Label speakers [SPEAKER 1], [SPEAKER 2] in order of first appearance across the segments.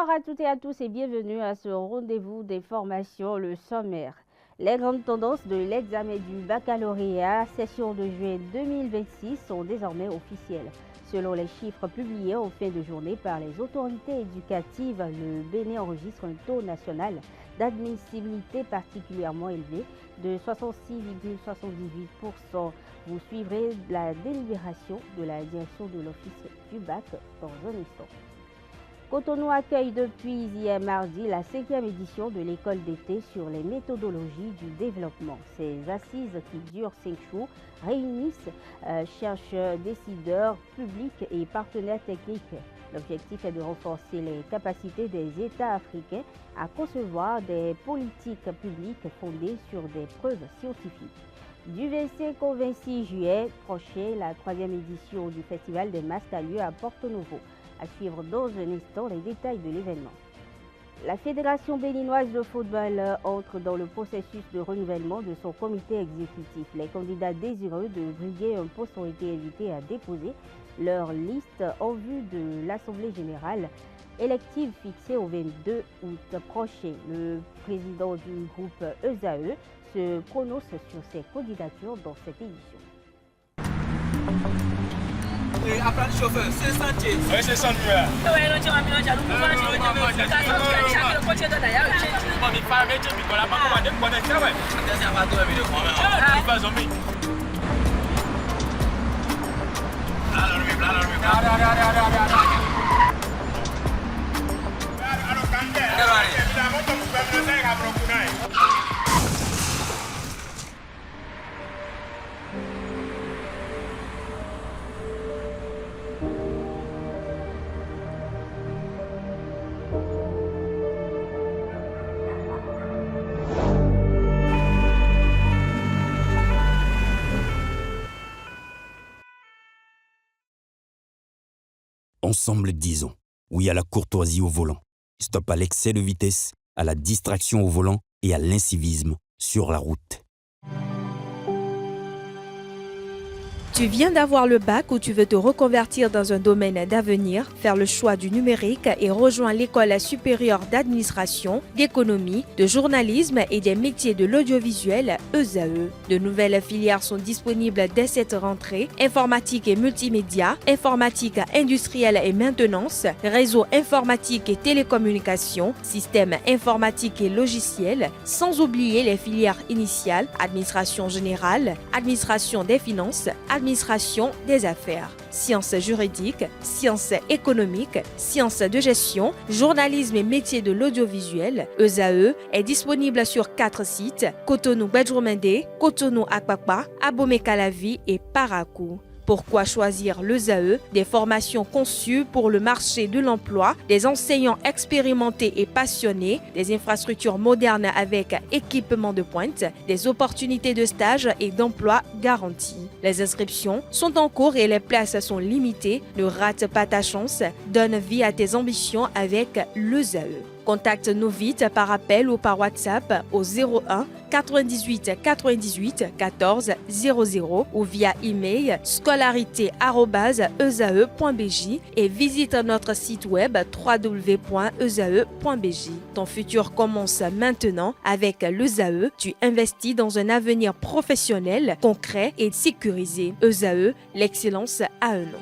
[SPEAKER 1] Bonsoir à toutes et à tous et bienvenue à ce rendez-vous des formations, le sommaire. Les grandes tendances de l'examen du baccalauréat session de juin 2026 sont désormais officielles. Selon les chiffres publiés en fin de journée par les autorités éducatives, le Bénin enregistre un taux national d'admissibilité particulièrement élevé de 66,78%. Vous suivrez la délibération de la direction de l'Office du bac dans un instant. Cotonou accueille depuis hier mardi la 5e édition de l'école d'été sur les méthodologies du développement. Ces assises qui durent 5 jours réunissent chercheurs, décideurs, publics et partenaires techniques. L'objectif est de renforcer les capacités des États africains à concevoir des politiques publiques fondées sur des preuves scientifiques. Du 25 au 26 juillet prochain, la 3e édition du Festival des masques a lieu à Porto Novo. À suivre dans un instant les détails de l'événement. La Fédération béninoise de football entre dans le processus de renouvellement de son comité exécutif. Les candidats désireux de briguer un poste ont été invités à déposer leur liste en vue de l'Assemblée générale élective fixée au 22 août prochain. Le président du groupe ESAE se prononce sur ces candidatures dans cette édition.
[SPEAKER 2] Apprendre chauffeur, c'est sentier.
[SPEAKER 3] Oui, c'est ça, lui.
[SPEAKER 4] Ensemble, disons oui à la courtoisie au volant. Stop à l'excès de vitesse, à la distraction au volant et à l'incivisme sur la route.
[SPEAKER 5] Tu viens d'avoir le bac ou tu veux te reconvertir dans un domaine d'avenir, faire le choix du numérique et rejoindre l'école supérieure d'administration, d'économie, de journalisme et des métiers de l'audiovisuel ESAE. De nouvelles filières sont disponibles dès cette rentrée: informatique et multimédia, informatique industrielle et maintenance, réseau informatique et télécommunications, système informatique et logiciel, sans oublier les filières initiales: administration générale, administration des finances, administration des affaires, sciences juridiques, sciences économiques, sciences de gestion, journalisme et métiers de l'audiovisuel. ESAE est disponible sur 4 sites: Cotonou Bedroumendé, Cotonou Akpakpa, Abomey-Calavi et Parakou. Pourquoi choisir l'ESAE? Des formations conçues pour le marché de l'emploi, des enseignants expérimentés et passionnés, des infrastructures modernes avec équipement de pointe, des opportunités de stage et d'emploi garanties. Les inscriptions sont en cours et les places sont limitées. Ne rate pas ta chance. Donne vie à tes ambitions avec l'ESAE. Contacte-nous vite par appel ou par WhatsApp au 01 98 98 14 00 ou via email scolarité@esae.bj et visite notre site web www.esae.bj. Ton futur commence maintenant avec l'ESAE. Tu investis dans un avenir professionnel, concret et sécurisé. ESAE, l'excellence à un nom.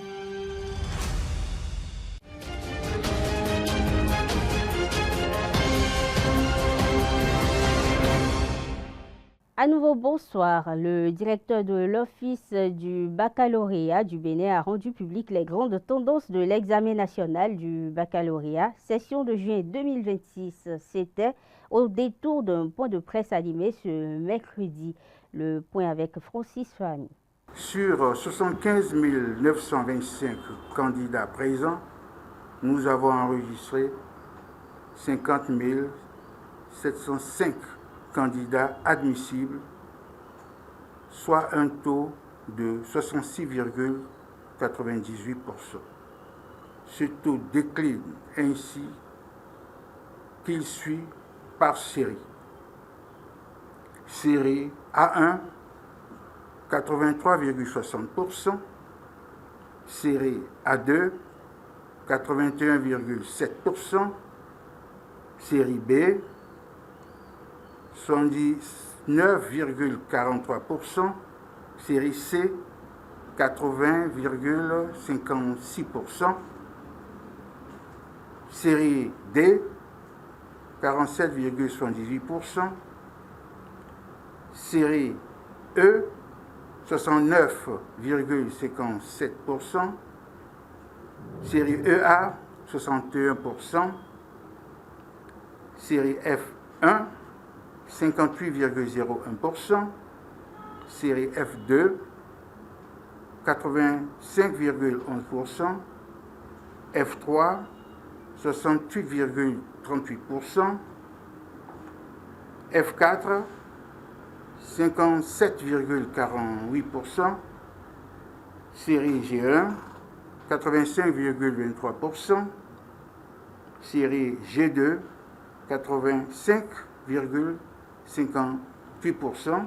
[SPEAKER 1] À nouveau, bonsoir. Le directeur de l'Office du baccalauréat du Bénin a rendu public les grandes tendances de l'examen national du baccalauréat, session de juin 2026. C'était au détour d'un point de presse animé ce mercredi. Le point avec Francis Fahmy.
[SPEAKER 6] Sur 75 925 candidats présents, nous avons enregistré 50 705 candidats admissibles, soit un taux de 66,98%. Ce taux décline ainsi qu'il suit par série. Série A1, 83,60%, série A2, 81,7%, Série B, 79,43%. Série C, 80,56%. Série D, 47,78%. Série E, 69,57%. Série EA, 61%. Série F1, 58,01%. Série F2, 85,11%. F3, 68,38%. F4, 57,48%. Série G1, 85,23%. Série G2, 85,58%.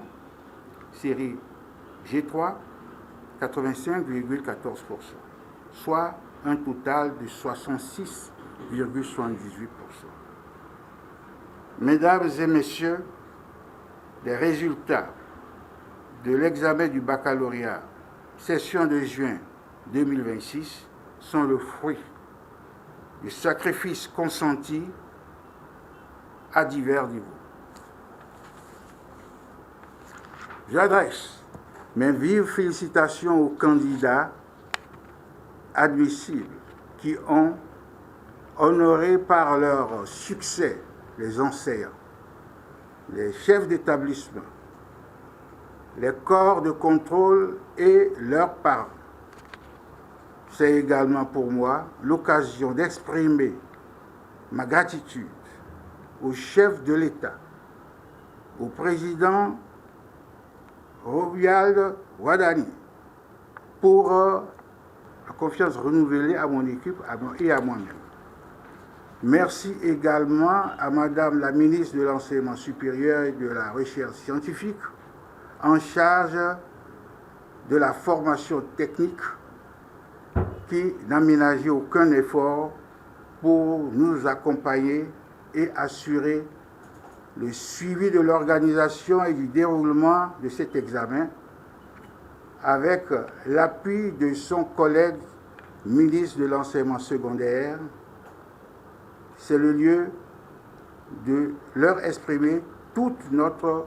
[SPEAKER 6] Série G3, 85,14%. Soit un total de 66,78%. Mesdames et messieurs, les résultats de l'examen du baccalauréat session de juin 2026 sont le fruit du sacrifice consenti à divers niveaux. J'adresse mes vives félicitations aux candidats admissibles qui ont honoré par leur succès les enseignants, les chefs d'établissement, les corps de contrôle et leurs parents. C'est également pour moi l'occasion d'exprimer ma gratitude au chef de l'État, au président Romuald Wadani, pour la confiance renouvelée à mon équipe et à moi-même. Merci également à Madame la ministre de l'Enseignement supérieur et de la Recherche scientifique, en charge de la formation technique, qui n'a ménagé aucun effort pour nous accompagner et assurer le suivi de l'organisation et du déroulement de cet examen avec l'appui de son collègue ministre de l'Enseignement secondaire. C'est le lieu de leur exprimer toute notre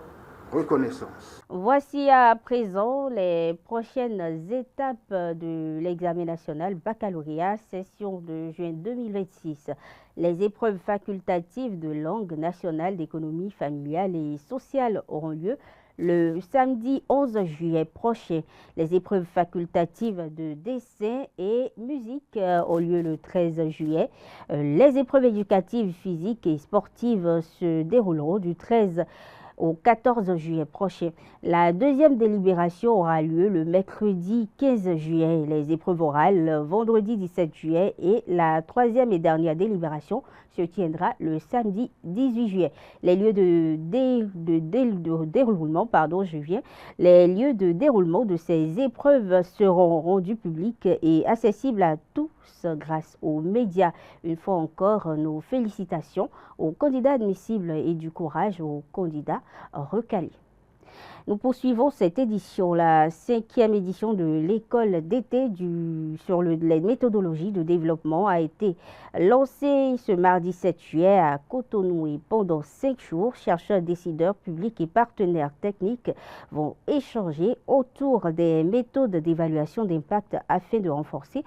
[SPEAKER 6] reconnaissance.
[SPEAKER 1] Voici à présent les prochaines étapes de l'examen national baccalauréat session de juin 2026. Les épreuves facultatives de langue nationale, d'économie familiale et sociale auront lieu le samedi 11 juillet prochain. Les épreuves facultatives de dessin et musique ont lieu le 13 juillet. Les épreuves éducatives, physiques et sportives se dérouleront du 13 au 14 juillet prochain. La deuxième délibération aura lieu le mercredi 15 juillet, les épreuves orales le vendredi 17 juillet et la troisième et dernière délibération se tiendra le samedi 18 juillet. Les lieux de déroulement de ces épreuves seront rendus publics et accessibles à tous grâce aux médias. Une fois encore, nos félicitations aux candidats admissibles et du courage aux candidats recalés. Nous poursuivons cette édition, la 5e édition de l'école d'été sur les méthodologies de développement a été lancée ce mardi 7 juillet à Cotonou et pendant 5 jours, chercheurs, décideurs publics et partenaires techniques vont échanger autour des méthodes d'évaluation d'impact afin de renforcer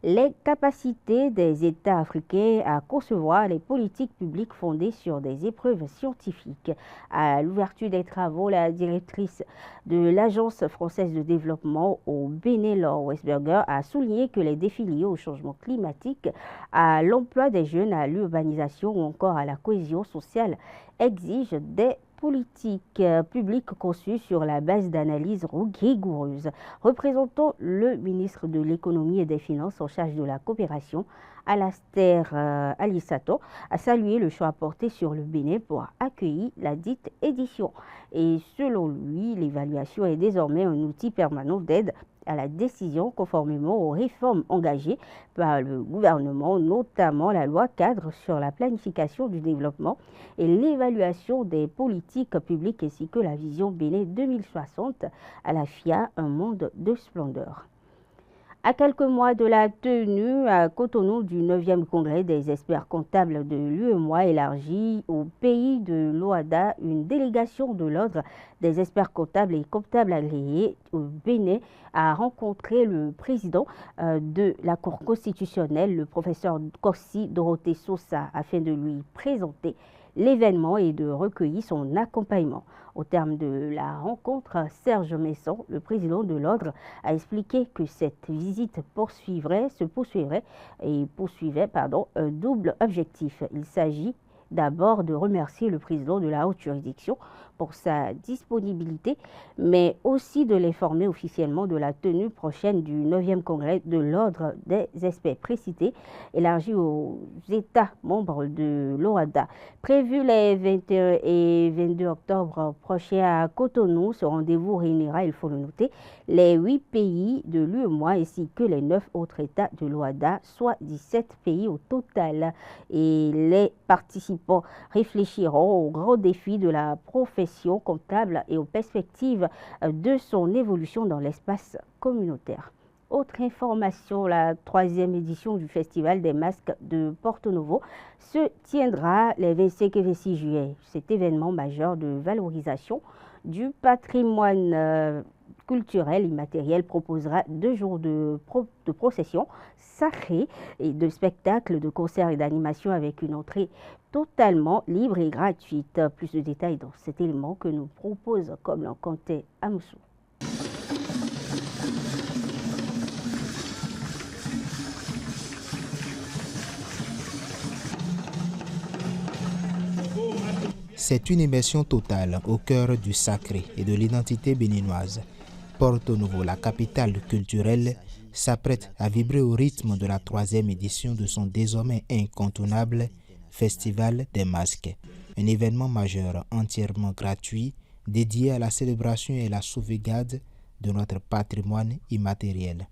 [SPEAKER 1] les capacités des États africains à concevoir les politiques publiques fondées sur des épreuves scientifiques. À l'ouverture des travaux, la directrice de l'Agence française de développement au Bénin, Laure Westberger, a souligné que les défis liés au changement climatique, à l'emploi des jeunes, à l'urbanisation ou encore à la cohésion sociale exigent des politiques publiques conçues sur la base d'analyses rigoureuses. Représentant le ministre de l'Économie et des Finances en charge de la coopération, Alastair Alissato, a salué le choix porté sur le Bénin pour accueillir la dite édition. Et selon lui, l'évaluation est désormais un outil permanent d'aide à la décision conformément aux réformes engagées par le gouvernement, notamment la loi cadre sur la planification du développement et l'évaluation des politiques publiques ainsi que la vision Bénin 2060 à la FIA, un monde de splendeur. À quelques mois de la tenue à Cotonou du 9e congrès des experts comptables de l'UEMOA élargi au pays de l'OHADA, une délégation de l'ordre des experts comptables et comptables agréés au Bénin a rencontré le président de la Cour constitutionnelle, le professeur Kossi Dorothée Sosa, afin de lui présenter l'événement et de recueillir son accompagnement. Au terme de la rencontre, Serge Messon, le président de l'ordre, a expliqué que cette visite poursuivait un double objectif. Il s'agit d'abord de remercier le président de la haute juridiction pour sa disponibilité, mais aussi de l'informer officiellement de la tenue prochaine du 9e congrès de l'ordre des experts précités, élargi aux États membres de l'OHADA. Prévu les 21 et 22 octobre prochains à Cotonou, ce rendez-vous réunira, il faut le noter, les 8 pays de l'UEMOA ainsi que les 9 autres États de l'OHADA, soit 17 pays au total. Et les participants réfléchiront aux grands défis de la profession comptable et aux perspectives de son évolution dans l'espace communautaire. Autre information, la 3e édition du Festival des masques de Porto Novo se tiendra les 25 et 26 juillet. Cet événement majeur de valorisation du patrimoine culturel immatériel proposera 2 jours de procession sacrée et de spectacles, de concerts et d'animations avec une entrée totalement libre et gratuite. Plus de détails dans cet élément que nous propose comme l'encanté Amoussou.
[SPEAKER 3] C'est une immersion totale au cœur du sacré et de l'identité béninoise. Porto Novo, la capitale culturelle, s'apprête à vibrer au rythme de la 3e édition de son désormais incontournable Festival des masques. Un événement majeur entièrement gratuit dédié à la célébration et la sauvegarde de notre patrimoine immatériel.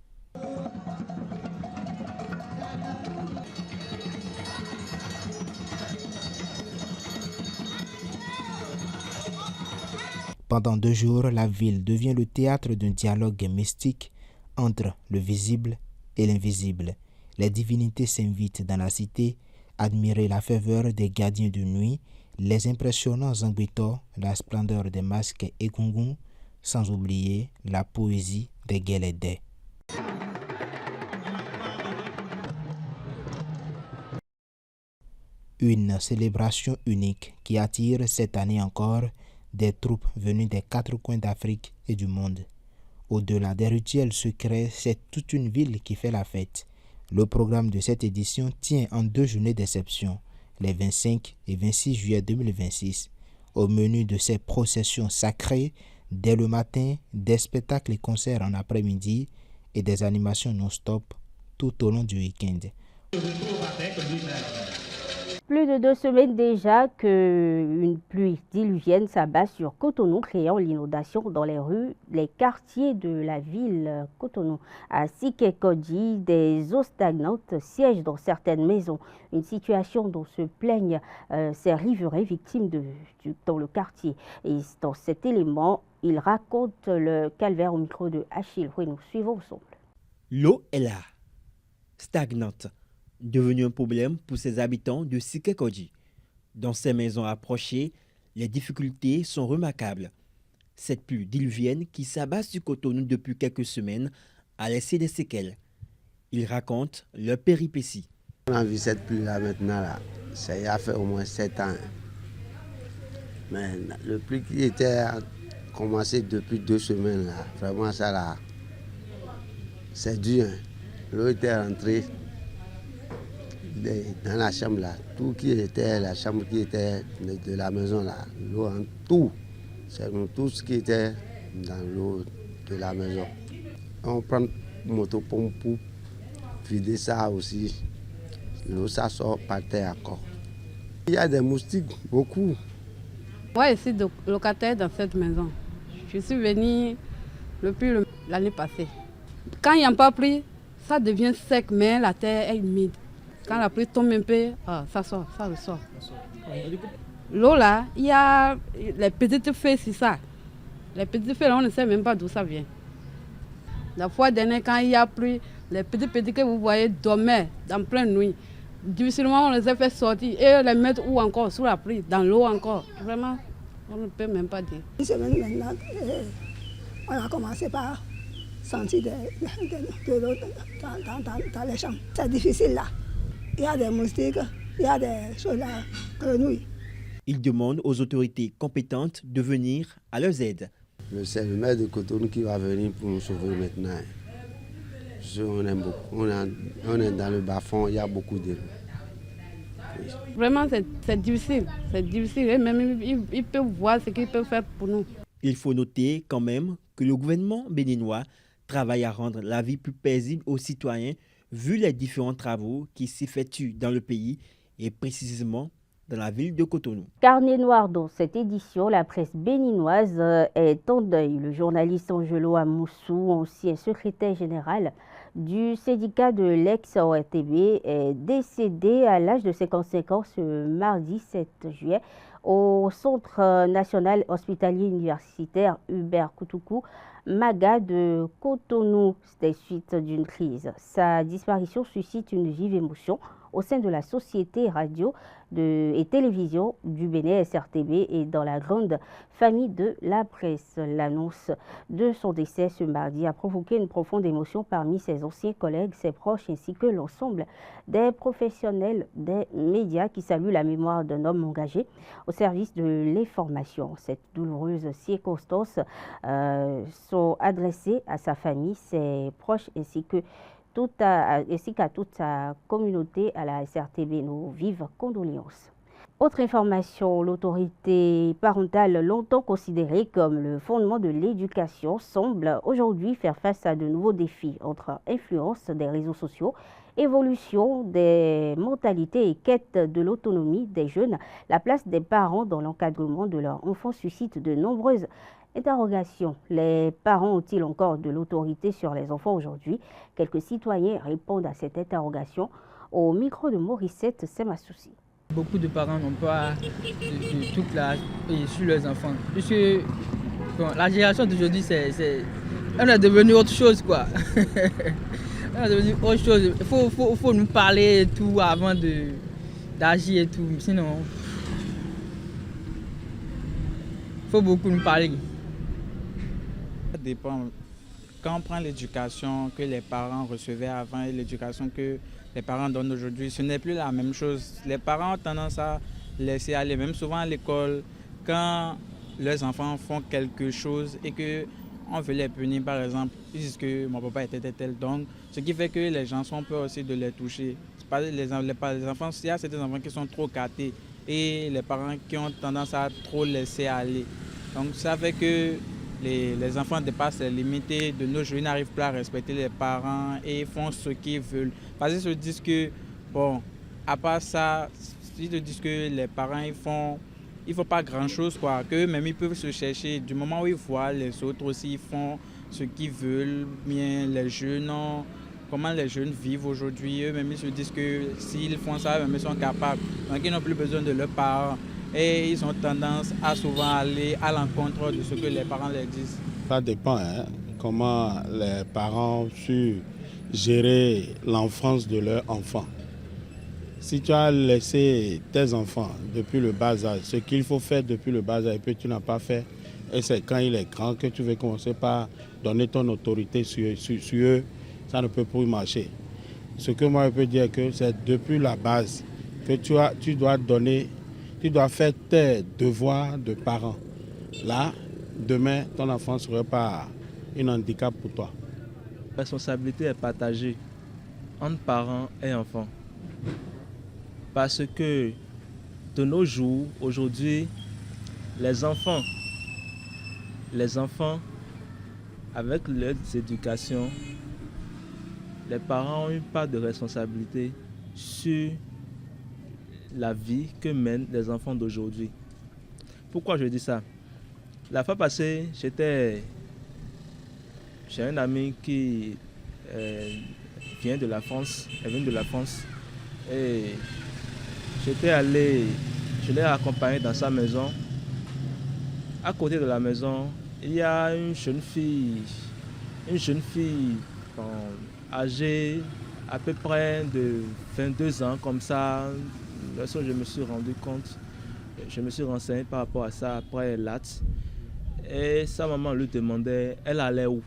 [SPEAKER 3] Pendant 2 jours, la ville devient le théâtre d'un dialogue mystique entre le visible et l'invisible. Les divinités s'invitent dans la cité, admirer la ferveur des gardiens de nuit, les impressionnants zanguitors, la splendeur des masques et gungun, sans oublier la poésie des guélédés. Une célébration unique qui attire cette année encore des troupes venues des 4 coins d'Afrique et du monde. Au-delà des rituels secrets, c'est toute une ville qui fait la fête. Le programme de cette édition tient en 2 journées d'exception, les 25 et 26 juillet 2026. Au menu de ces processions sacrées, dès le matin, des spectacles et concerts en après-midi et des animations non-stop tout au long du week-end.
[SPEAKER 1] Plus de 2 semaines déjà qu'une pluie diluvienne s'abat sur Cotonou, créant l'inondation dans les rues, les quartiers de la ville Cotonou. À Sikekodji, des eaux stagnantes siègent dans certaines maisons. Une situation dont se plaignent ces riverains victimes dans le quartier. Et dans cet élément, il raconte le calvaire au micro de Achille. Oui, nous suivons ensemble.
[SPEAKER 7] L'eau est là, stagnante, devenu un problème pour ses habitants de Sikekodji. Dans ces maisons approchées, les difficultés sont remarquables. Cette pluie diluvienne qui s'abat sur Cotonou depuis quelques semaines a laissé des séquelles. Ils racontent leur péripétie.
[SPEAKER 8] On a vu cette pluie-là maintenant, là. Ça y a fait au moins 7 ans. Mais le pluie qui était commencé depuis 2 semaines, là, vraiment ça là, c'est dur. L'eau était rentrée dans la chambre là, tout qui était la chambre qui était de la maison là, l'eau en tout, c'est tout ce qui était dans l'eau de la maison. On prend une motopompe pour vider ça aussi, l'eau ça sort par terre encore. Il y a des moustiques, beaucoup.
[SPEAKER 9] Moi je suis locataire dans cette maison. Je suis venue depuis l'année passée. Quand il n'y a pas pris, ça devient sec, mais la terre est humide. Quand la pluie tombe un peu, ça sort, ça ressort. L'eau là, il y a les petites feuilles, c'est ça. Les petites feuilles là, on ne sait même pas d'où ça vient. La fois dernière, quand il y a plu, les petits que vous voyez dormaient dans pleine nuit. Difficilement, on les a fait sortir et les mettre où encore, sous la pluie, dans l'eau encore. Vraiment, on ne peut même pas dire.
[SPEAKER 10] Une semaine maintenant, on a commencé par sentir de l'eau dans les champs. C'est difficile là. Il y a des moustiques, il y a des choses là, grenouilles.
[SPEAKER 7] Ils demandent aux autorités compétentes de venir à leur aide.
[SPEAKER 8] C'est le maire de Cotonou qui va venir pour nous sauver maintenant. On aime beaucoup. On est dans le bas-fond, il y a beaucoup d'eau.
[SPEAKER 9] Vraiment, c'est difficile. C'est difficile. Et même ils peuvent voir ce qu'ils peuvent faire pour nous.
[SPEAKER 7] Il faut noter quand même que le gouvernement béninois travaille à rendre la vie plus paisible aux citoyens vu les différents travaux qui s'effectuent dans le pays et précisément dans la ville de Cotonou.
[SPEAKER 1] Carnet noir dans cette édition, la presse béninoise est en deuil. Le journaliste Angelo Amoussou, ancien secrétaire général du syndicat de l'ex-ORTB, est décédé à l'âge de 55 ans ce mardi 7 juillet au Centre national hospitalier universitaire Hubert Koutoukou, Maga de Cotonou, des suites d'une crise. Sa disparition suscite une vive émotion au sein de la Société radio et télévision du Bénin SRTB et dans la grande famille de la presse. L'annonce de son décès ce mardi a provoqué une profonde émotion parmi ses anciens collègues, ses proches ainsi que l'ensemble des professionnels des médias qui saluent la mémoire d'un homme engagé au service de l'information. Cette douloureuse circonstance sont adressées à sa famille, ses proches ainsi qu'à toute sa communauté à la SRTB. Nos vives condoléances. Autre information, l'autorité parentale, longtemps considérée comme le fondement de l'éducation, semble aujourd'hui faire face à de nouveaux défis entre influence des réseaux sociaux, évolution des mentalités et quête de l'autonomie des jeunes. La place des parents dans l'encadrement de leurs enfants suscite de nombreuses interrogation. Les parents ont-ils encore de l'autorité sur les enfants aujourd'hui? Quelques citoyens répondent à cette interrogation au micro de Morissette Semassouci.
[SPEAKER 2] Beaucoup de parents n'ont pas de toute la sur leurs enfants. Puisque la génération d'aujourd'hui, on est devenu autre chose, quoi. On est devenu autre chose. Il faut nous parler et tout avant d'agir et tout. Sinon, il faut beaucoup nous parler.
[SPEAKER 11] Ça dépend. Quand on prend l'éducation que les parents recevaient avant et l'éducation que les parents donnent aujourd'hui, ce n'est plus la même chose. Les parents ont tendance à laisser aller, même souvent à l'école, quand leurs enfants font quelque chose et qu'on veut les punir, par exemple, ils disent que mon papa était tel. Donc, ce qui fait que les gens sont peur aussi de les toucher. Les enfants, il y a certains enfants qui sont trop gâtés et les parents qui ont tendance à trop laisser aller. Donc, ça fait que les enfants dépassent les limites de nos jours, ils n'arrivent plus à respecter les parents et font ce qu'ils veulent. Parce qu'ils se disent que, bon, à part ça, ils se disent que les parents, ils font pas grand-chose, quoi. Qu'eux-mêmes, ils peuvent se chercher. Du moment où ils voient les autres aussi, ils font ce qu'ils veulent. Bien, les jeunes, comment les jeunes vivent aujourd'hui, eux-mêmes, ils se disent que s'ils font ça, eux-mêmes, ils sont capables. Donc, ils n'ont plus besoin de leurs parents. Et ils ont tendance à souvent aller à l'encontre de ce que les parents leur disent.
[SPEAKER 12] Ça dépend, comment les parents ont su gérer l'enfance de leurs enfants. Si tu as laissé tes enfants depuis le bas âge, ce qu'il faut faire depuis le bas âge et que tu n'as pas fait, et c'est quand il est grand que tu veux commencer par donner ton autorité sur eux, ça ne peut plus marcher. Ce que moi je peux dire, que c'est depuis la base que tu dois faire tes devoirs de parent. Là, demain, ton enfant ne serait pas un handicap pour toi.
[SPEAKER 13] La responsabilité est partagée entre parents et enfants. Parce que de nos jours, aujourd'hui, les enfants, avec leur éducation, les parents ont une part de responsabilité sur la vie que mènent les enfants d'aujourd'hui. Pourquoi je dis ça? La fois passée, j'étais chez un ami qui vient de la France. Elle vient de la France. Et j'étais allé, je l'ai accompagnée dans sa maison. À côté de la maison, il y a une jeune fille âgée à peu près de 22 ans, comme ça. Lorsque je me suis rendu compte, je me suis renseigné par rapport à ça après elle l'acte. Et sa maman lui demandait, elle allait où?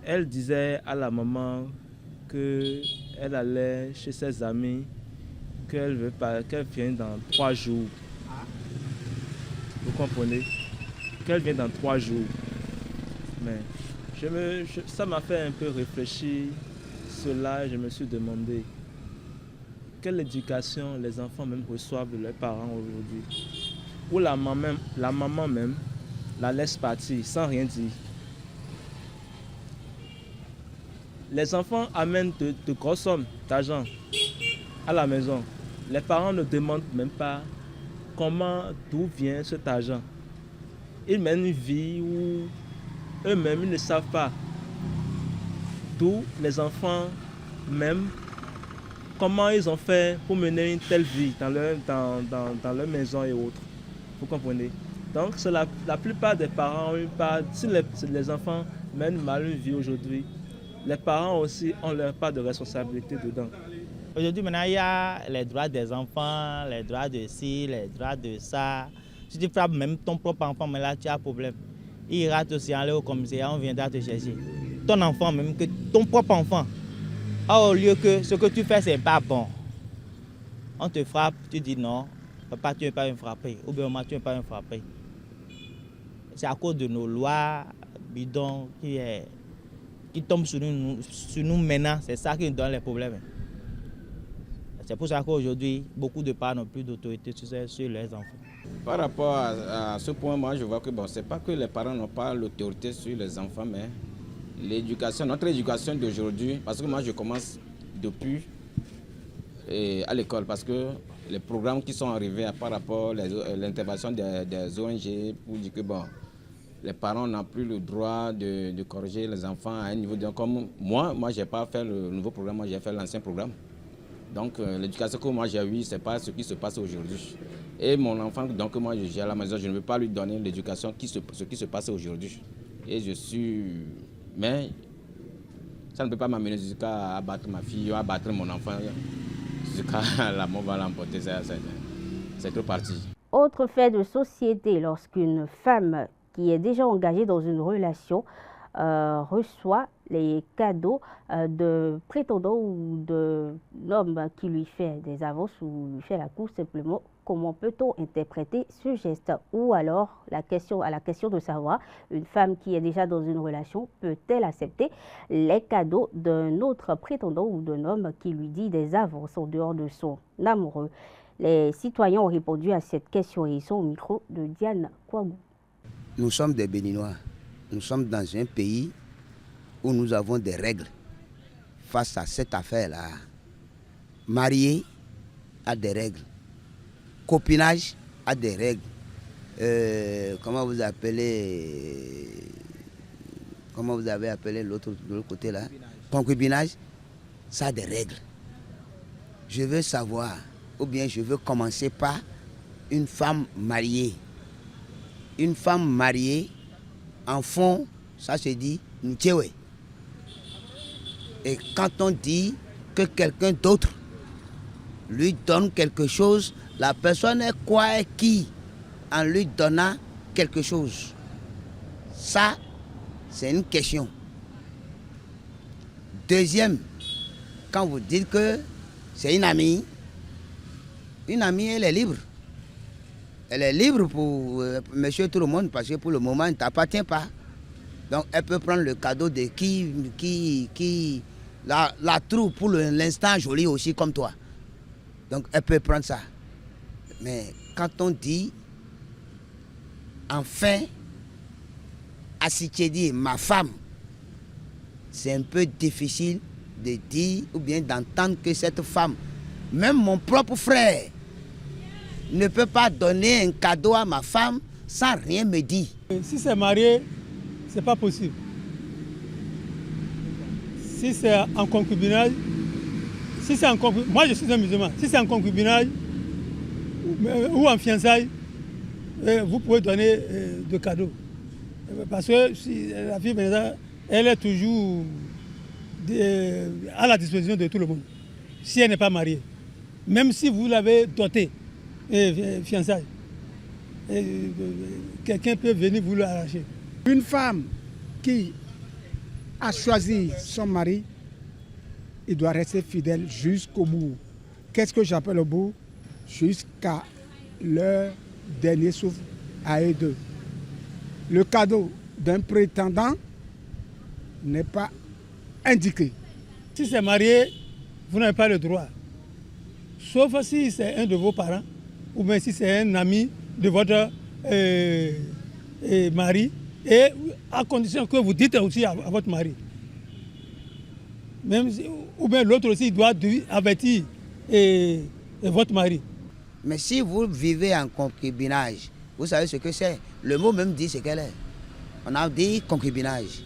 [SPEAKER 13] Elle disait à la maman qu'elle allait chez ses amis, qu'elle vient dans 3 jours. Vous comprenez? Qu'elle vient dans 3 jours. Mais ça m'a fait un peu réfléchir cela et je me suis demandé quelle éducation les enfants même reçoivent de leurs parents aujourd'hui. Ou la maman même la laisse partir sans rien dire. Les enfants amènent de grosses sommes d'argent à la maison. Les parents ne demandent même pas d'où vient cet argent. Ils mènent une vie où eux-mêmes ils ne savent pas. D'où les enfants même, comment ils ont fait pour mener une telle vie dans leur maison et autres. Vous comprenez? Donc la plupart des parents ont une part, si les enfants mènent mal une vie aujourd'hui, les parents aussi ont leur part de responsabilité dedans.
[SPEAKER 14] Aujourd'hui, maintenant, il y a les droits des enfants, les droits de ci, les droits de ça. Si tu frappes même ton propre enfant, mais là, tu as un problème. Il rate aussi aller au commissariat, on viendra te chercher. Ton enfant, même que ton propre enfant. Or, au lieu que ce que tu fais, c'est pas bon. On te frappe, tu dis non, papa, tu ne veux pas me frapper. Ou bien, maman, tu ne veux pas me frapper. C'est à cause de nos lois bidons qui tombent sur nous maintenant. C'est ça qui nous donne les problèmes. C'est pour ça qu'aujourd'hui, beaucoup de parents n'ont plus d'autorité sur leurs enfants.
[SPEAKER 15] Par rapport à ce point, moi, je vois que ce n'est pas que les parents n'ont pas l'autorité sur les enfants, mais l'éducation, notre éducation d'aujourd'hui, parce que moi, je commence depuis à l'école, parce que les programmes qui sont arrivés par rapport à l'intervention des ONG pour dire que les parents n'ont plus le droit de corriger les enfants à un niveau de... Comme moi je n'ai pas fait le nouveau programme, moi j'ai fait l'ancien programme. Donc l'éducation que moi j'ai eue, ce n'est pas ce qui se passe aujourd'hui. Et mon enfant, donc moi j'ai à la maison, je ne veux pas lui donner l'éducation ce qui se passe aujourd'hui. Et mais ça ne peut pas m'amener jusqu'à abattre ma fille ou abattre mon enfant. Jusqu'à la mort va l'emporter, c'est trop parti.
[SPEAKER 1] Autre fait de société, lorsqu'une femme qui est déjà engagée dans une relation reçoit les cadeaux de prétendant ou de l'homme qui lui fait des avances ou lui fait la cour simplement, comment peut-on interpréter ce geste? Ou alors, à la question de savoir, une femme qui est déjà dans une relation, peut-elle accepter les cadeaux d'un autre prétendant ou d'un homme qui lui dit des avances en dehors de son amoureux? Les citoyens ont répondu à cette question et ils sont au micro de Diane Kouagou.
[SPEAKER 16] Nous sommes des Béninois. Nous sommes dans un pays où nous avons des règles face à cette affaire-là. Marié a des règles. Copinage a des règles. Comment vous avez appelé l'autre de l'autre côté là? Concubinage, ça a des règles. Je veux savoir, ou bien je veux commencer par une femme mariée. Une femme mariée, en fond, ça se dit Ntchewe. Et quand on dit que quelqu'un d'autre lui donne quelque chose, la personne est quoi et qui en lui donnant quelque chose? Ça, c'est une question. Deuxième, quand vous dites que c'est une amie, elle est libre. Elle est libre pour monsieur tout le monde parce que pour le moment, elle ne t'appartient pas. Donc, elle peut prendre le cadeau de qui la trouve pour l'instant jolie aussi comme toi. Donc, elle peut prendre ça. Mais quand on dit, enfin, Asitchedi, ma femme, c'est un peu difficile de dire ou bien d'entendre que cette femme, même mon propre frère, ne peut pas donner un cadeau à ma femme sans rien me dire.
[SPEAKER 17] Si c'est marié, c'est pas possible. Si c'est en concubinage, moi je suis un musulman, si c'est en concubinage ou en fiançailles, vous pouvez donner de cadeaux. Parce que si la fille, elle est toujours à la disposition de tout le monde, si elle n'est pas mariée. Même si vous l'avez dotée, fiançailles, quelqu'un peut venir vous l'arracher.
[SPEAKER 18] Une femme qui a choisi son mari, il doit rester fidèle jusqu'au bout. Qu'est-ce que j'appelle au bout? Jusqu'à leur dernier souffle à eux deux. Le cadeau d'un prétendant n'est pas indiqué.
[SPEAKER 17] Si c'est marié, vous n'avez pas le droit. Sauf si c'est un de vos parents, ou bien si c'est un ami de votre mari, et à condition que vous dites aussi à votre mari. Même si, ou bien l'autre aussi doit avertir votre mari.
[SPEAKER 16] Mais si vous vivez en concubinage, vous savez ce que c'est. Le mot même dit ce qu'elle est. On a dit concubinage.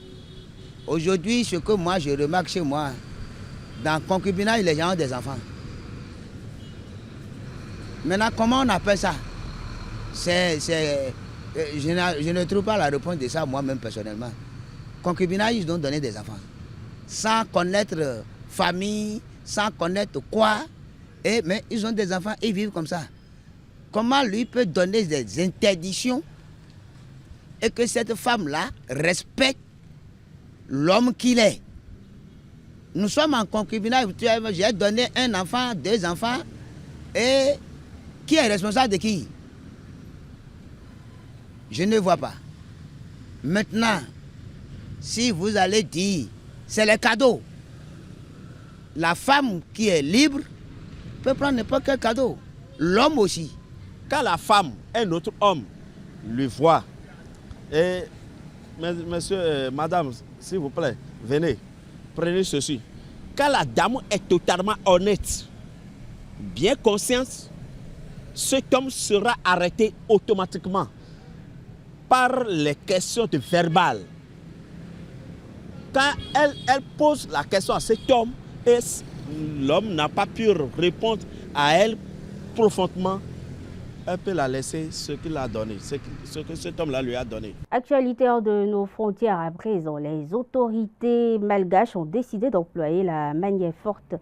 [SPEAKER 16] Aujourd'hui, ce que moi je remarque chez moi, dans concubinage, les gens ont des enfants. Maintenant, comment on appelle ça? Je ne trouve pas la réponse de ça moi-même personnellement. Concubinage, ils ont donné des enfants. Sans connaître famille, sans connaître quoi. Mais ils ont des enfants, ils vivent comme ça. Comment lui peut donner des interdictions et que cette femme-là respecte l'homme qu'il est? Nous sommes en concubinage, j'ai donné un enfant, 2 enfants, et qui est responsable de qui? Je ne vois pas. Maintenant, si vous allez dire, c'est les cadeaux. La femme qui est libre peut prendre n'importe quel cadeau. L'homme aussi.
[SPEAKER 19] Quand la femme, un autre homme, le voit, et monsieur, madame, s'il vous plaît, venez, prenez ceci. Quand la dame est totalement honnête, bien consciente, cet homme sera arrêté automatiquement par les questions de verbal. Quand elle pose la question à cet homme et l'homme n'a pas pu répondre à elle profondément, elle peut la laisser ce qu'il a donné, ce que cet homme-là lui a donné.
[SPEAKER 1] Actualité hors de nos frontières à présent, les autorités malgaches ont décidé d'employer la manière forte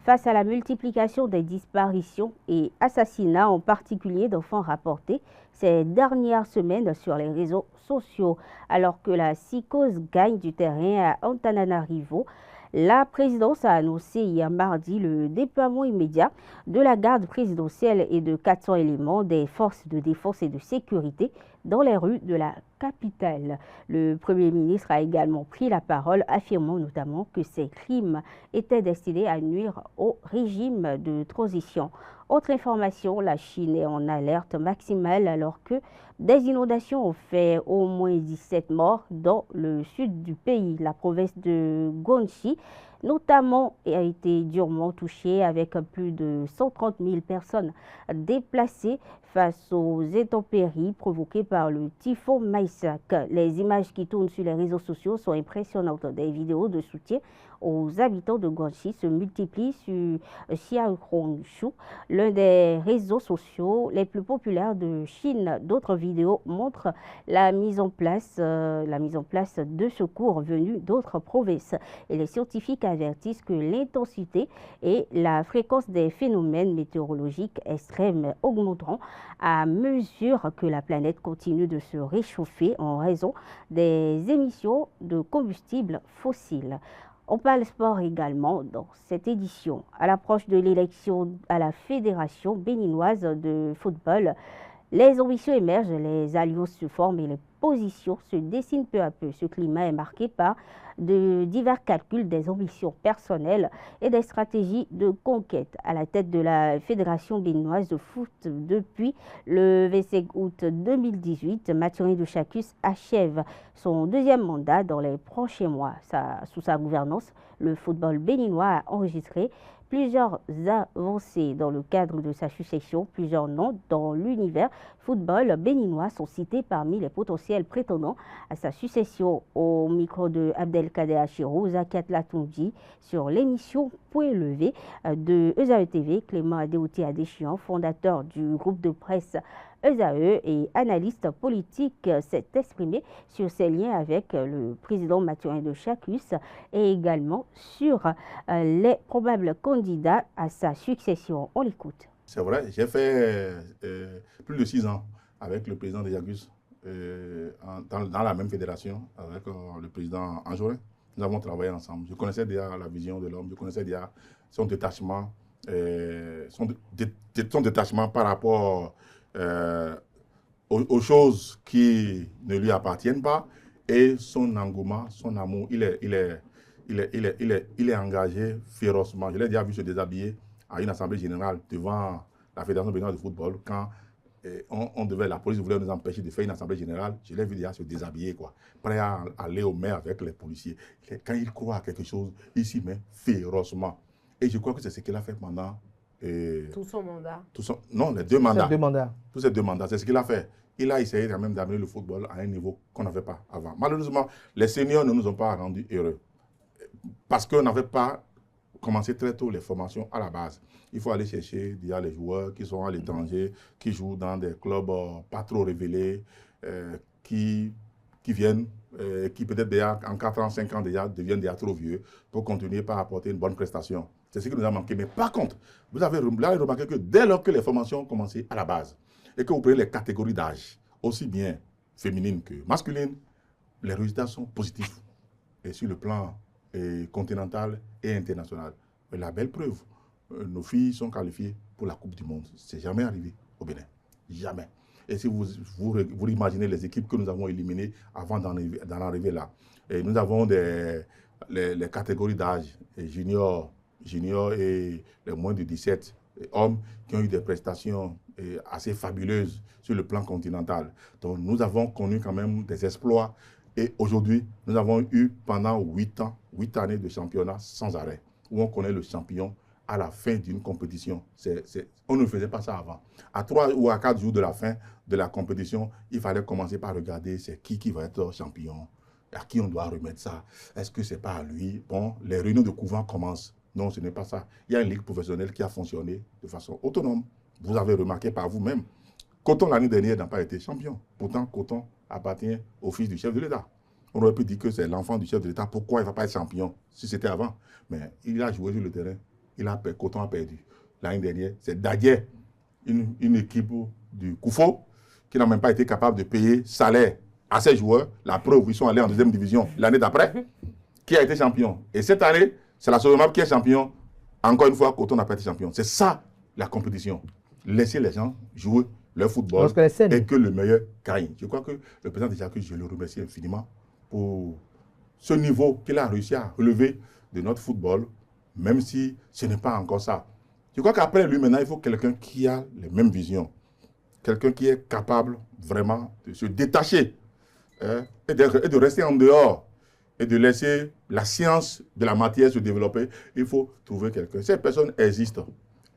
[SPEAKER 1] face à la multiplication des disparitions et assassinats, en particulier d'enfants rapportés ces dernières semaines sur les réseaux sociaux. Alors que la psychose gagne du terrain à Antananarivo, la présidence a annoncé hier mardi le déploiement immédiat de la garde présidentielle et de 400 éléments des forces de défense et de sécurité dans les rues de la capitale. Le Premier ministre a également pris la parole, affirmant notamment que ces crimes étaient destinés à nuire au régime de transition. Autre information, la Chine est en alerte maximale alors que des inondations ont fait au moins 17 morts dans le sud du pays. La province de Guangxi, notamment, a été durement touchée avec plus de 130 000 personnes déplacées face aux intempéries provoquées par le typhon Maisak. Les images qui tournent sur les réseaux sociaux sont impressionnantes. Des vidéos de soutien aux habitants de Guangxi se multiplient sur Xiaohongshu, l'un des réseaux sociaux les plus populaires de Chine. D'autres vidéos montrent la mise en place de secours venus d'autres provinces. Et les scientifiques avertissent que l'intensité et la fréquence des phénomènes météorologiques extrêmes augmenteront à mesure que la planète continue de se réchauffer en raison des émissions de combustibles fossiles. On parle sport également dans cette édition. À l'approche de l'élection à la Fédération béninoise de football, les ambitions émergent, les alliances se forment et les positions se dessinent peu à peu. Ce climat est marqué par de divers calculs, des ambitions personnelles et des stratégies de conquête. À la tête de la Fédération béninoise de foot depuis le 25 août 2018, Mathurin de Chacus achève son 2e mandat dans les prochains mois. Sous sa gouvernance, le football béninois a enregistré plusieurs avancées dans le cadre de sa succession. Plusieurs noms dans l'univers football béninois sont cités parmi les potentiels prétendants à sa succession. Au micro de Abdelkader Achirou, Zakat Latoundji sur l'émission Point Levé de ESAE TV, Clément Adéouti Adéchian, fondateur du groupe de presse ESAE et analyste politique, s'est exprimé sur ses liens avec le président Mathurin de Chacus et également sur les probables candidats à sa succession. On l'écoute.
[SPEAKER 20] C'est vrai, j'ai fait plus de 6 ans avec le président de Chacus dans la même fédération avec le président Anjorin. Nous avons travaillé ensemble. Je connaissais déjà la vision de l'homme, je connaissais déjà son détachement, son détachement par rapport aux choses qui ne lui appartiennent pas et son engouement, son amour. Il est engagé férocement. Je l'ai déjà vu se déshabiller à une assemblée générale devant la Fédération béninoise de football quand la police voulait nous empêcher de faire une assemblée générale. Je l'ai vu déjà se déshabiller, quoi, prêt à aller au maire avec les policiers. Quand il croit à quelque chose, il s'y met férocement. Et je crois que c'est ce qu'il a fait pendant
[SPEAKER 21] tout son mandat.
[SPEAKER 20] Non, les 2 mandats.
[SPEAKER 3] Tous ces 2
[SPEAKER 20] mandats, c'est ce qu'il a fait. Il a essayé quand même d'amener le football à un niveau qu'on n'avait pas avant. Malheureusement, les seniors ne nous ont pas rendus heureux. Parce qu'on n'avait pas commencé très tôt les formations à la base. Il faut aller chercher déjà les joueurs qui sont à l'étranger, qui jouent dans des clubs pas trop révélés, qui viennent, qui peut-être déjà en 4 ans, 5 ans déjà deviennent déjà trop vieux pour continuer par apporter une bonne prestation. C'est ce qui nous a manqué. Mais par contre, vous avez remarqué que dès lors que les formations ont commencé à la base et que vous prenez les catégories d'âge, aussi bien féminines que masculines, les résultats sont positifs. Et sur le plan continental et international. Mais la belle preuve, nos filles sont qualifiées pour la Coupe du Monde. C'est jamais arrivé au Bénin. Jamais. Et si vous imaginez les équipes que nous avons éliminées avant d'en arriver là. Et nous avons les catégories d'âge, junior et les moins de 17 hommes qui ont eu des prestations assez fabuleuses sur le plan continental. Donc nous avons connu quand même des exploits. Et aujourd'hui, nous avons eu pendant 8 années de championnat sans arrêt, où on connaît le champion à la fin d'une compétition. On ne faisait pas ça avant. À 3 ou à 4 jours de la fin de la compétition, il fallait commencer par regarder c'est qui va être champion, à qui on doit remettre ça, est-ce que c'est pas à lui. Bon, les réunions de couvent commencent. Non, ce n'est pas ça. Il y a une ligue professionnelle qui a fonctionné de façon autonome. Vous avez remarqué par vous-même. Coton, l'année dernière, n'a pas été champion. Pourtant, Coton appartient au fils du chef de l'État. On aurait pu dire que c'est l'enfant du chef de l'État. Pourquoi il ne va pas être champion si c'était avant? Mais il a joué sur le terrain. Coton a perdu. L'année dernière, c'est Dadier, une équipe du Koufo, qui n'a même pas été capable de payer salaire à ses joueurs. La preuve, ils sont allés en 2e division l'année d'après, qui a été champion. Et cette année, c'est la Soremap qui est champion. Encore une fois, Coton n'a pas été champion. C'est ça, la compétition. Laisser les gens jouer leur football et que le meilleur gagne. Je crois que le président de Chacus, je le remercie infiniment pour ce niveau qu'il a réussi à relever de notre football, même si ce n'est pas encore ça. Je crois qu'après lui, maintenant, il faut quelqu'un qui a les mêmes visions. Quelqu'un qui est capable vraiment de se détacher et de rester en dehors et de laisser la science de la matière se développer. Il faut trouver quelqu'un. Ces personnes existent.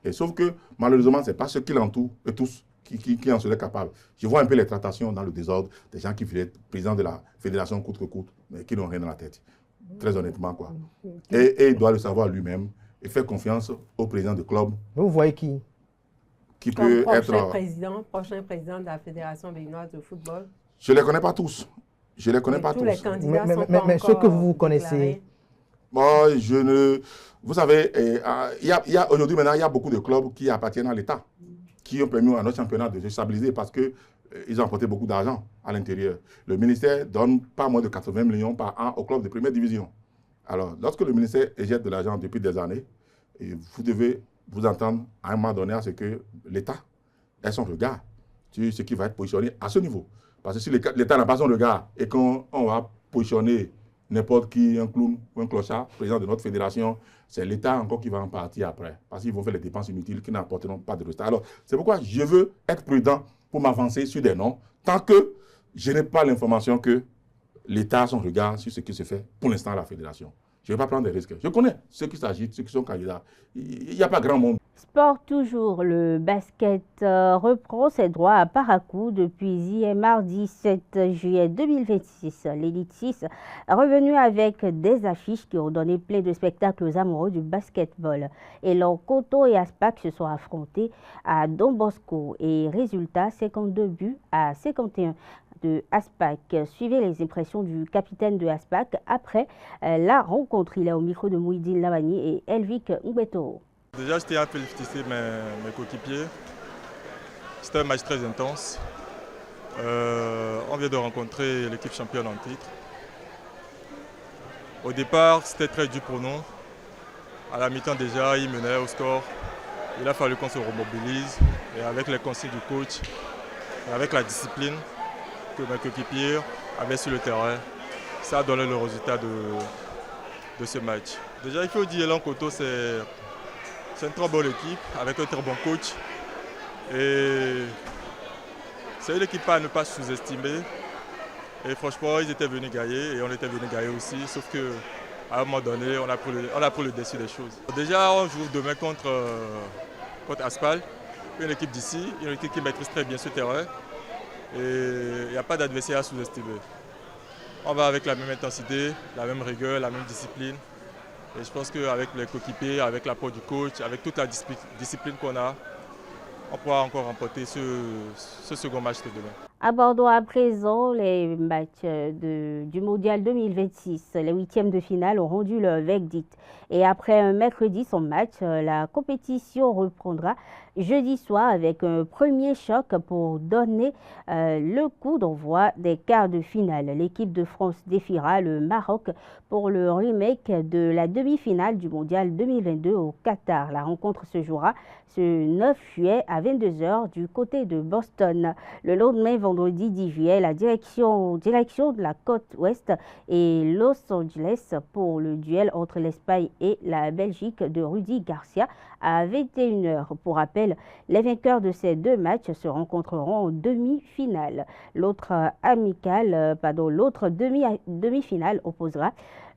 [SPEAKER 20] Et sauf que, malheureusement, ce n'est pas ceux qui l'entourent et tous qui en seraient capables. Je vois un peu les tractations dans le désordre des gens qui voulaient être président de la fédération coûte que coûte, mais qui n'ont rien dans la tête. Très honnêtement, quoi. Et il doit le savoir lui-même et faire confiance au président du club.
[SPEAKER 3] Vous voyez qui
[SPEAKER 21] peut être prochain président de la Fédération béninoise de football?
[SPEAKER 20] Je ne les connais pas tous. Je ne les connais pas tous.
[SPEAKER 21] Les candidats
[SPEAKER 3] mais ceux que vous connaissez.
[SPEAKER 20] Moi, vous savez, aujourd'hui, maintenant, il y a beaucoup de clubs qui appartiennent à l'État, qui ont permis à notre championnat de se stabiliser parce qu'ils ont apporté beaucoup d'argent à l'intérieur. Le ministère donne pas moins de 80 millions par an aux clubs de première division. Alors, lorsque le ministère éjecte de l'argent depuis des années, vous devez vous entendre à un moment donné à ce que l'État ait son regard sur ce qui va être positionné à ce niveau. Parce que si l'État n'a pas son regard et qu'on va positionner n'importe qui, un clown ou un clochard, président de notre fédération, c'est l'État encore qui va en partir après. Parce qu'ils vont faire les dépenses inutiles qui n'apporteront pas de résultats. Alors, c'est pourquoi je veux être prudent pour m'avancer sur des noms, tant que je n'ai pas l'information que l'État a son regard sur ce qui se fait pour l'instant à la fédération. Je ne vais pas prendre des risques. Je connais ceux qui s'agitent, ceux qui sont candidats. Il n'y a pas grand monde.
[SPEAKER 1] Sport toujours, le basket reprend ses droits à Parakou depuis hier mardi 7 juillet 2026. L'élite 6 est revenue avec des affiches qui ont donné plein de spectacles aux amoureux du basketball. Elan Koto et Aspac se sont affrontés à Don Bosco et résultat 52 buts à 51 de Aspac. Suivez les impressions du capitaine de Aspac après la rencontre. Il est au micro de Mouhidine Lamani et Elvic Ngbeto.
[SPEAKER 4] Déjà, je tiens à féliciter mes coéquipiers. C'était un match très intense. On vient de rencontrer l'équipe championne en titre. Au départ, c'était très dur pour nous. À la mi-temps déjà, ils menaient au score. Il a fallu qu'on se remobilise. Et avec les consignes du coach, et avec la discipline que mes coéquipiers avaient sur le terrain, ça a donné le résultat de ce match. Déjà, il faut dire Elan Koto, c'est une très bonne équipe avec un très bon coach. Et c'est une équipe à ne pas sous-estimer. Et franchement, ils étaient venus gagner et on était venus gagner aussi. Sauf qu'à un moment donné, on a pris le dessus des choses. Déjà, on joue demain contre Aspal, une équipe d'ici, une équipe qui maîtrise très bien ce terrain. Et il n'y a pas d'adversaire à sous-estimer. On va avec la même intensité, la même rigueur, la même discipline. Et je pense qu'avec les coéquipiers, avec l'apport du coach, avec toute la discipline qu'on a, on pourra encore remporter ce second match de demain.
[SPEAKER 1] Abordons à présent les matchs du Mondial 2026. Les huitièmes de finale ont rendu leur verdict. Et après un mercredi sans match, la compétition reprendra jeudi soir avec un premier choc pour donner le coup d'envoi des quarts de finale. L'équipe de France défiera le Maroc pour le remake de la demi-finale du Mondial 2022 au Qatar. La rencontre se jouera ce 9 juillet à 22 h du côté de Boston. Le lendemain, vendredi 10 juillet, la direction de la côte ouest et Los Angeles pour le duel entre l'Espagne et la Belgique de Rudy Garcia à 21 h. Pour rappel, les vainqueurs de ces deux matchs se rencontreront en demi-finale. L'autre demi-finale opposera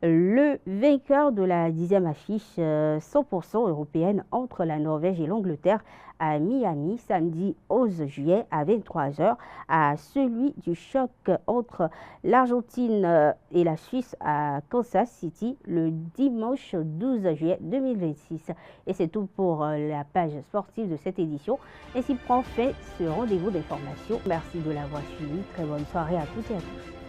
[SPEAKER 1] le vainqueur de la 10e affiche 100% européenne entre la Norvège et l'Angleterre à Miami samedi 11 juillet à 23 h à celui du choc entre l'Argentine et la Suisse à Kansas City le dimanche 12 juillet 2026. Et c'est tout pour la page sportive de cette édition. Ainsi prend fin ce rendez-vous d'information. Merci de l'avoir suivi. Très bonne soirée à toutes et à tous.